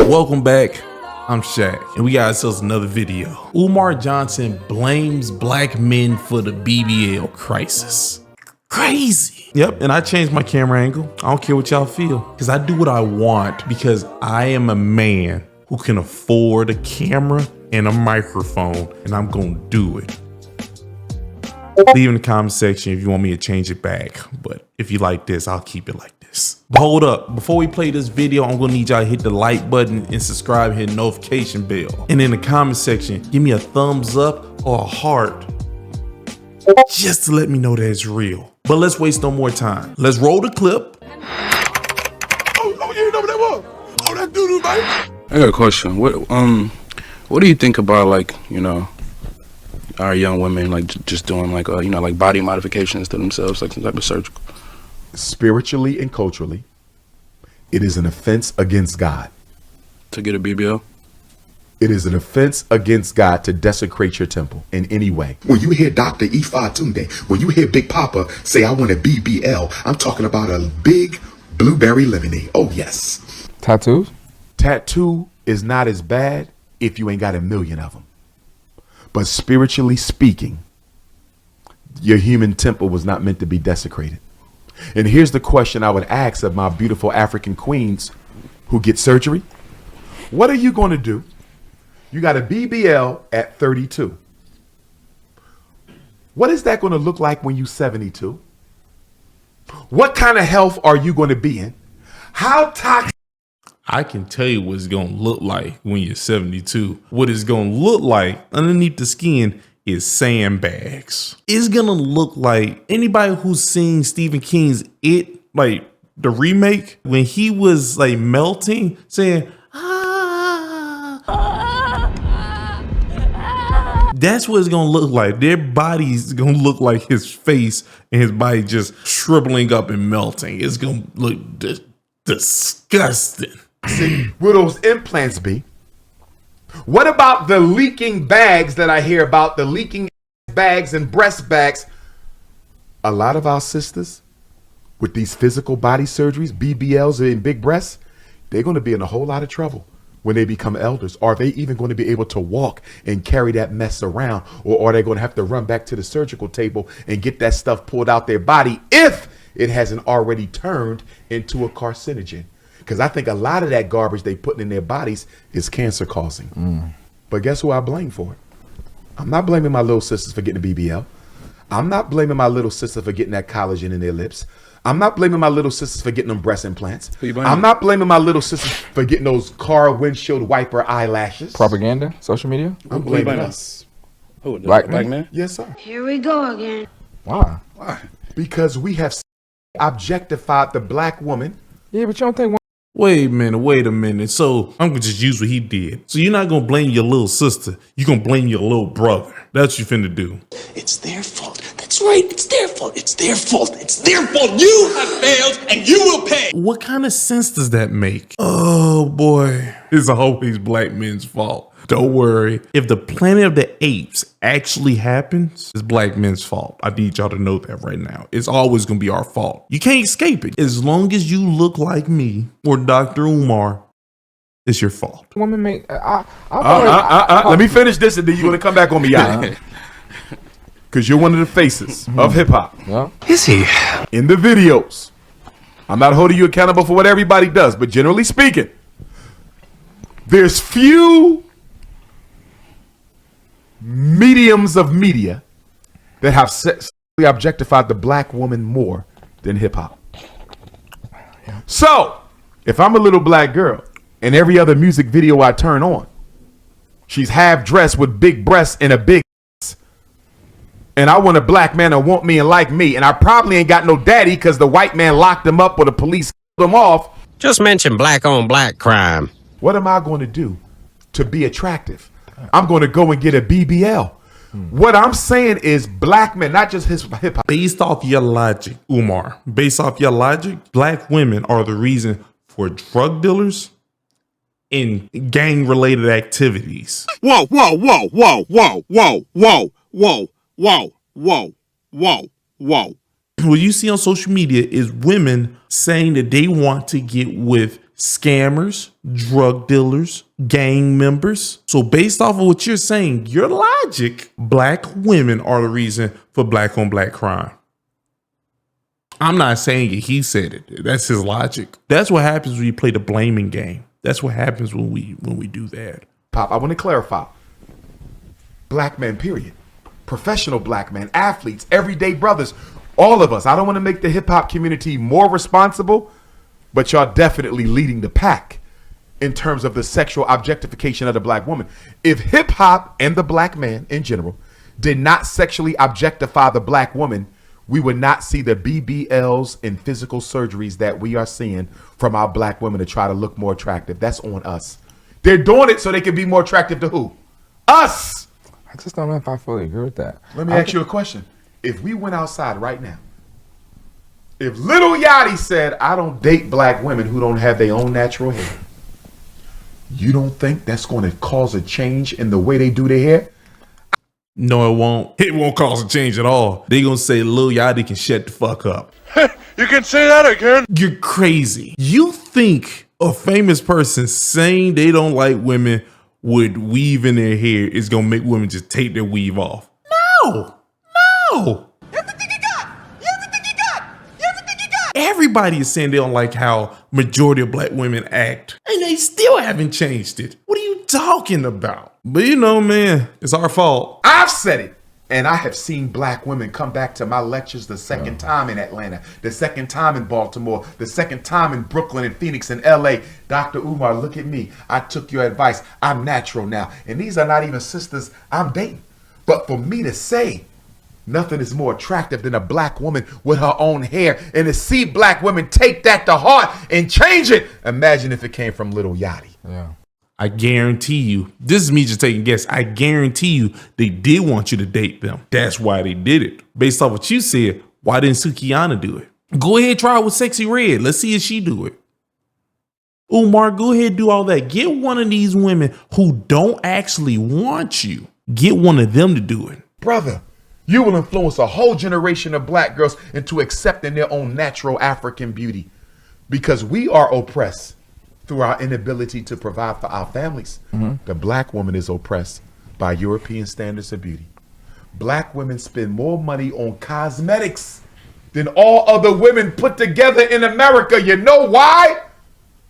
Welcome back. I'm Shaq, and we got ourselves another video. Umar Johnson blames black men for the BBL crisis. Crazy. Yep, and I changed my camera angle. I don't care what y'all feel, because I do what I want, because I am a man who can afford a camera and a microphone, and I'm gonna do it. Leave in the comment section if you want me to change it back, but if you like this, I'll keep it like this. But hold up, before we play this video, I'm gonna need y'all to hit the like button and subscribe, hit the notification bell. And in the comment section, give me a thumbs up or a heart, just to let me know that it's real. But let's waste no more time. Let's roll the clip. Oh, you didn't know what that was? Oh, that doo-doo, baby. I got a question. What do you think about, like, you know, our young women, like, just doing, like, you know, like body modifications to themselves, like some type of surgical? Spiritually and culturally, it is an offense against God. To get a BBL? It is an offense against God to desecrate your temple in any way. When you hear Dr. Ifa Tunde, when you hear Big Papa say, I want a BBL, I'm talking about a big blueberry lemonade. Oh, yes. Tattoos? Tattoo is not as bad if you ain't got a million of them. But spiritually speaking, your human temple was not meant to be desecrated. And here's the question I would ask of my beautiful African queens who get surgery. What are you going to do? You got a BBL at 32. What is that going to look like when you're 72? What kind of health are you going to be in? How toxic? I can tell you what it's gonna look like when you're 72. What it's gonna look like underneath the skin is sandbags. It's gonna look like anybody who's seen Stephen King's It, like the remake, when he was like melting, saying, that's what it's gonna look like. Their body's gonna look like his face and his body just shriveling up and melting. It's gonna look disgusting. Will those implants be? What about the leaking bags that I hear about, the leaking bags and breast bags? A lot of our sisters with these physical body surgeries, BBLs and big breasts, they're going to be in a whole lot of trouble when they become elders. Are they even going to be able to walk and carry that mess around? Or are they going to have to run back to the surgical table and get that stuff pulled out their body if it hasn't already turned into a carcinogen? Because I think a lot of that garbage they putting in their bodies is cancer causing. But guess who I blame for it? I'm not blaming my little sisters for getting a BBL. I'm not blaming my little sisters for getting that collagen in their lips. I'm not blaming my little sisters for getting them breast implants. I'm not blaming my little sisters for getting those car windshield wiper eyelashes. Propaganda? Social media? I'm blaming us. Who, the Black black men? man? Yes, sir. Here we go again. Why? Why? Because we have objectified the black woman. Yeah, but you don't think Wait a minute. So I'm gonna just use what he did. So you're not gonna blame your little sister. You're gonna blame your little brother. That's what you finna do. It's their fault. That's right. It's their fault. It's their fault. It's their fault. You have failed and you will pay. What kind of sense does that make? Oh boy, it's always black men's fault. Don't worry. If the Planet of the Apes actually happens, it's black men's fault. I need y'all to know that right now. It's always gonna be our fault. You can't escape it. As long as you look like me or Dr. Umar, it's your fault. women make... Let me finish this and then you're going to come back on me, y'all. Because you're one of the faces of hip hop. Yeah. Is he? In the videos. I'm not holding you accountable for what everybody does, but generally speaking, there's few mediums of media that have sexually objectified the black woman more than hip hop. So, if I'm a little black girl and every other music video I turn on, she's half dressed with big breasts and a big ass, and I want a black man to want me and like me, and I probably ain't got no daddy because the white man locked him up or the police killed him off. Just mention black on black crime. What am I going to do to be attractive? I'm going to go and get a BBL. What I'm saying is black men, not just hip hop. Based off your logic, Umar, based off your logic, black women are the reason for drug dealers and gang related activities. Whoa, whoa, whoa, whoa, whoa, whoa, whoa, whoa, whoa, whoa, whoa, whoa. What you see on social media is women saying that they want to get with scammers, drug dealers, gang members. So based off of what you're saying, your logic, black women are the reason for black on black crime. I'm not saying it, he said it. That's his logic. That's what happens when you play the blaming game. That's what happens when we do that. Pop, I want to clarify. Black men, period. Professional black men, athletes, everyday brothers, all of us. I don't want to make the hip hop community more responsible, but y'all definitely leading the pack in terms of the sexual objectification of the black woman. If hip hop and the black man in general did not sexually objectify the black woman, we would not see the BBLs and physical surgeries that we are seeing from our black women to try to look more attractive. That's on us. They're doing it so they can be more attractive to who? Us. I just don't know if I fully agree with that. Let me ask you a question. If we went outside right now, if Lil Yachty said, I don't date black women who don't have their own natural hair, you don't think that's going to cause a change in the way they do their hair? No, it won't. It won't cause a change at all. They gonna say Lil Yachty can shut the fuck up. You can say that again. You're crazy. You think a famous person saying they don't like women with weave in their hair is gonna make women just take their weave off? No. Everything you got! Everything you got! Everything you got! Everybody is saying they don't like how majority of black women act, and they still haven't changed it. What are you talking about? But you know, man, it's our fault. I've said it. And I have seen black women come back to my lectures the second time in Atlanta, the second time in Baltimore, the second time in Brooklyn and Phoenix and LA. Dr. Umar, look at me. I took your advice. I'm natural now. And these are not even sisters I'm dating. But for me to say nothing is more attractive than a black woman with her own hair, and to see black women take that to heart and change it. Imagine if it came from Lil Yachty. Yeah. I guarantee you, this is me just taking a guess. I guarantee you they did want you to date them. That's why they did it. Based off what you said, why didn't Sukihana do it? Go ahead, try it with Sexy Red. Let's see if she do it. Umar, go ahead and do all that. Get one of these women who don't actually want you. Get one of them to do it. Brother, you will influence a whole generation of black girls into accepting their own natural African beauty, because we are oppressed through our inability to provide for our families. The black woman is oppressed by European standards of beauty. Black women spend more money on cosmetics than all other women put together in America. You know why?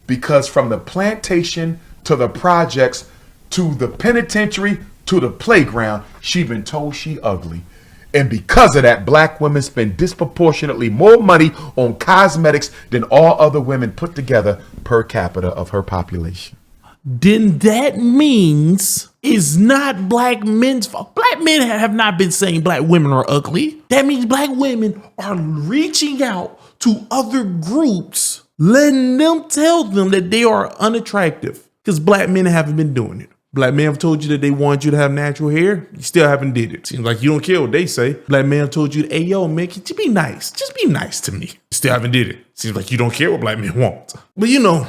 Because from the plantation to the projects to the penitentiary to the playground, she been told she ugly. And because of that, black women spend disproportionately more money on cosmetics than all other women put together per capita of her population. Then that means it's not black men's fault. Black men have not been saying black women are ugly. That means black women are reaching out to other groups, letting them tell them that they are unattractive, because black men haven't been doing it. Black men have told you that they want you to have natural hair. You still haven't did it. Seems like you don't care what they say. Black men have told you, hey, yo, man, can you be nice? Just be nice to me. You still haven't did it. Seems like you don't care what black men want. But you know,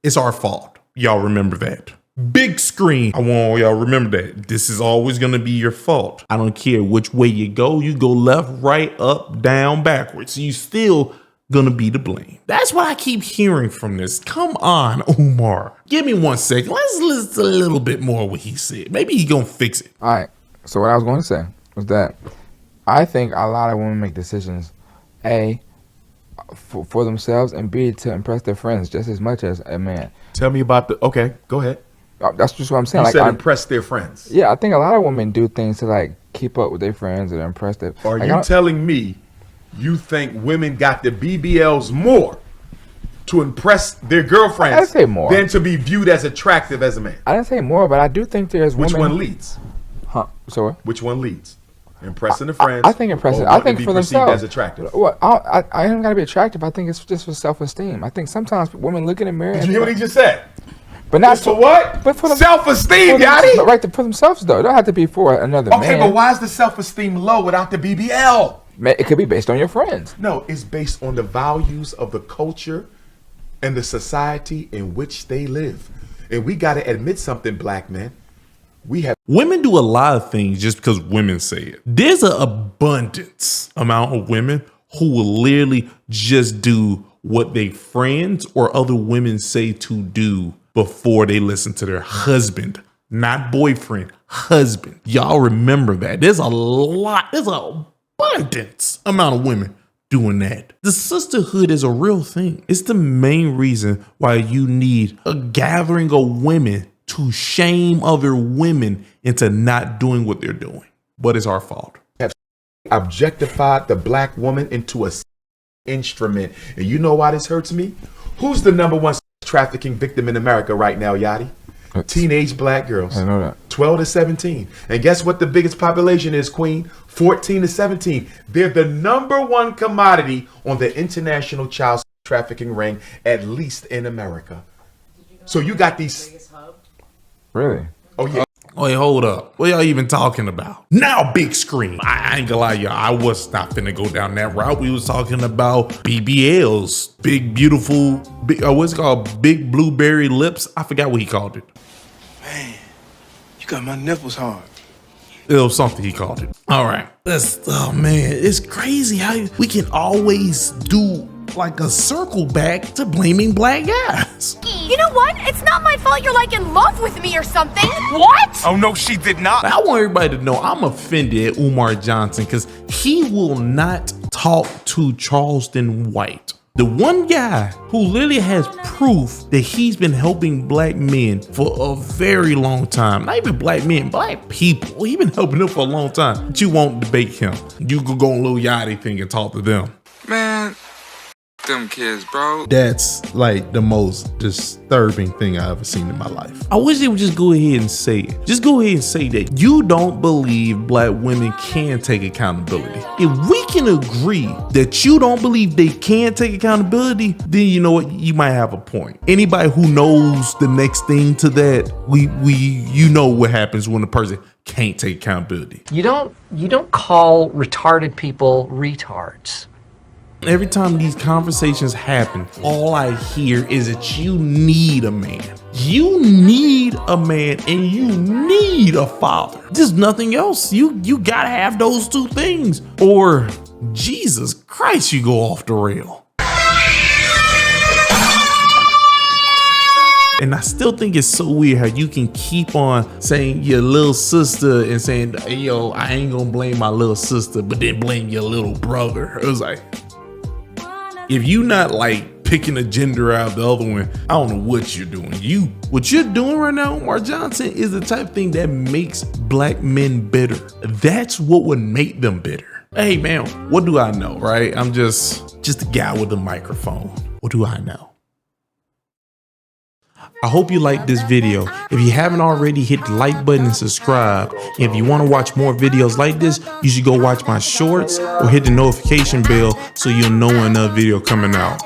it's our fault. Y'all remember that. Big screen. I want y'all remember that. This is always going to be your fault. I don't care which way you go left, right, up, down, backwards. You still gonna be to blame. That's what I keep hearing from this. Come on, Umar. Give me 1 second. Let's listen a little bit more of what he said. Maybe he gonna fix it. All right. So what I was going to say was that I think a lot of women make decisions, A, for themselves, and B, to impress their friends just as much as a man. Tell me about the, okay, go ahead. That's just what I'm saying. You like, said impress their friends. Yeah, I think a lot of women do things to like keep up with their friends and impress them. Are like, you telling me you think women got the BBLs more to impress their girlfriends I didn't say more. than to be viewed as attractive as a man? I didn't say more, but I do think there's Which women. one leads? Huh? So what? Which one leads? Impressing the friends. I think impressive. or I wanting think to be for perceived themselves. as attractive. What? I ain't gotta be attractive. I think it's just for self-esteem. I think sometimes women look in the mirror. Did you hear what he just said? But not Just for what? But for self-esteem, But Yachty. right, for themselves though. It don't have to be for another Okay, man. but why is the self-esteem low without the BBL? It could be based on your friends. No, it's based on the values of the culture and the society in which they live. And we got to admit something, black men. We have Women do a lot of things just because women say it. There's an abundance amount of women who will literally just do what they friends or other women say to do before they listen to their husband, not boyfriend, husband. Y'all remember that. There's an abundance amount of women doing that. The sisterhood is a real thing. It's the main reason why you need a gathering of women to shame other women into not doing what they're doing. But it's our fault. Have objectified the black woman into a instrument. And you know why this hurts me? Who's the #1 trafficking victim in America right now, Yachty? Teenage black girls. I know that. 12 to 17. And guess what the biggest population is, Queen? 14 to 17. They're the #1 commodity on the international child trafficking ring, at least in America. So you got these. Really? Oh, yeah. Wait, hold up. What y'all even talking about? Now, big screen. I ain't gonna lie, y'all. I was not finna go down that route. We was talking about BBLs. Big, beautiful, what's it called? Big blueberry lips. I forgot what he called it. Man, you got my nipples hard. It was something he called it. All right. Oh man, it's crazy how we can always do like a circle back to blaming black guys. You know what? It's not my fault you're like in love with me or something. What? Oh no, she did not. I want everybody to know I'm offended at Umar Johnson because he will not talk to Charleston White. The one guy who literally has proof that he's been helping black men for a very long time. Not even black men, black people. He's been helping them for a long time. But you won't debate him. You could go on Lil Yachty thing and talk to them. Man, them kids, bro. That's like the most disturbing thing I ever seen in my life. I wish they would just go ahead and say it. Just go ahead and say that you don't believe black women can take accountability. If we can agree that you don't believe they can take accountability, then you know what? You might have a point. Anybody who knows the next thing to that, you know what happens when a person can't take accountability. You don't call retarded people retards. Every time these conversations happen, all I hear is that you need a man. You need a man and you need a father. There's nothing else. You gotta have those two things. Or Jesus Christ, you go off the rail. And I still think it's so weird how you can keep on saying your little sister and saying, hey, yo, I ain't gonna blame my little sister, but then blame your little brother. It was like, if you not like picking a gender out of the other one, I don't know what you're doing. What you're doing right now, Umar Johnson, is the type of thing that makes black men bitter. That's what would make them bitter. Hey man, what do I know, right? I'm just a guy with a microphone. What do I know? I hope you liked this video. If you haven't already, hit the like button and subscribe. If you want to watch more videos like this, you should go watch my shorts or hit the notification bell so you'll know when another video coming out.